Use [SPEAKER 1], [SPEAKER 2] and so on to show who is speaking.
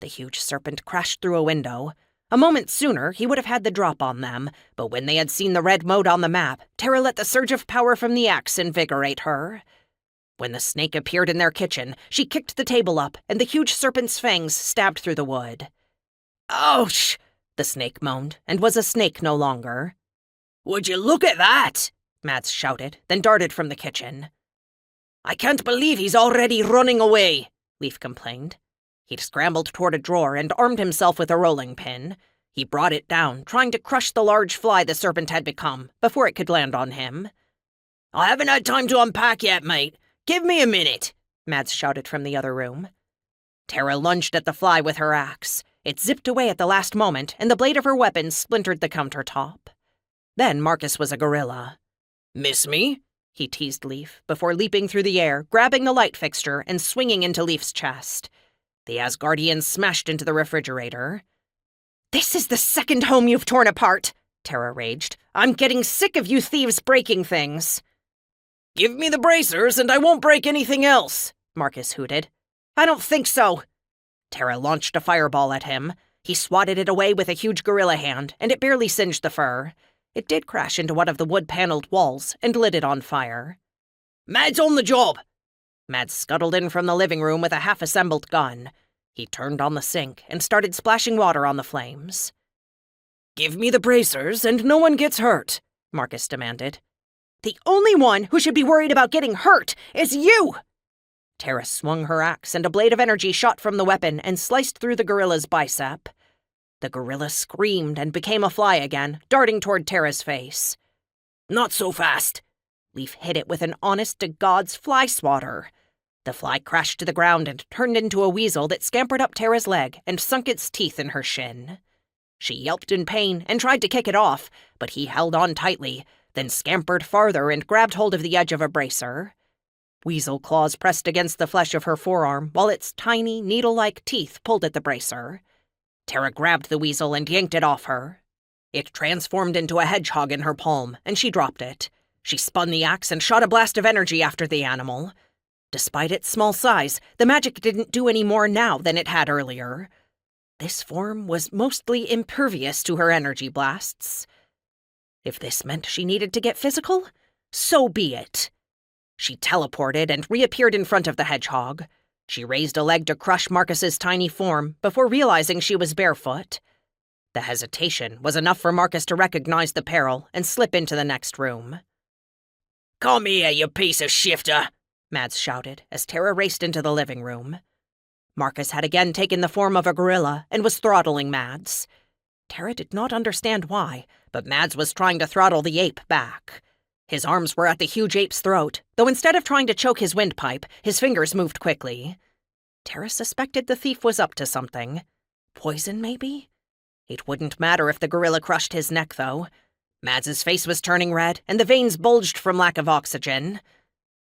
[SPEAKER 1] The huge serpent crashed through a window. A moment sooner, he would have had the drop on them, but when they had seen the red mote on the map, Terra let the surge of power from the axe invigorate her. When the snake appeared in their kitchen, she kicked the table up, and the huge serpent's fangs stabbed through the wood. "Ouch!" the snake moaned, and was a snake no longer. "Would you look at that?" Mads shouted, then darted from the kitchen. "I can't believe he's already running away," Leaf complained. He'd scrambled toward a drawer and armed himself with a rolling pin. He brought it down, trying to crush the large fly the serpent had become, before it could land on him. "I haven't had time to unpack yet, mate. Give me a minute," Mads shouted from the other room. Terra lunged at the fly with her axe. It zipped away at the last moment, and the blade of her weapon splintered the countertop. Then Marcus was a gorilla. "Miss me?" he teased Leaf, before leaping through the air, grabbing the light fixture, and swinging into Leaf's chest. The Asgardian smashed into the refrigerator. "This is the second home you've torn apart," Terra raged. "I'm getting sick of you thieves breaking things." "Give me the bracers and I won't break anything else," Marcus hooted. "I don't think so." Terra launched a fireball at him. He swatted it away with a huge gorilla hand, and it barely singed the fur. It did crash into one of the wood-paneled walls and lit it on fire. "Mads on the job!" Mads scuttled in from the living room with a half-assembled gun. He turned on the sink and started splashing water on the flames. "Give me the bracers and no one gets hurt," Marcus demanded. "The only one who should be worried about getting hurt is you!" Terra swung her axe, and a blade of energy shot from the weapon and sliced through the gorilla's bicep. The gorilla screamed and became a fly again, darting toward Terra's face. "Not so fast!" Leaf hit it with an honest-to-God's fly swatter. The fly crashed to the ground and turned into a weasel that scampered up Terra's leg and sunk its teeth in her shin. She yelped in pain and tried to kick it off, but he held on tightly, then scampered farther and grabbed hold of the edge of a bracer. Weasel claws pressed against the flesh of her forearm, while its tiny, needle-like teeth pulled at the bracer. Terra grabbed the weasel and yanked it off her. It transformed into a hedgehog in her palm, and she dropped it. She spun the axe and shot a blast of energy after the animal. Despite its small size, the magic didn't do any more now than it had earlier. This form was mostly impervious to her energy blasts. If this meant she needed to get physical, so be it. She teleported and reappeared in front of the hedgehog. She raised a leg to crush Marcus's tiny form before realizing she was barefoot. The hesitation was enough for Marcus to recognize the peril and slip into the next room. "Come here, you piece of shifter!" Mads shouted as Terra raced into the living room. Marcus had again taken the form of a gorilla and was throttling Mads. Terra did not understand why, but Mads was trying to throttle the ape back. His arms were at the huge ape's throat, though instead of trying to choke his windpipe, his fingers moved quickly. Terra suspected the thief was up to something. Poison, maybe? It wouldn't matter if the gorilla crushed his neck, though. Mads's face was turning red, and the veins bulged from lack of oxygen.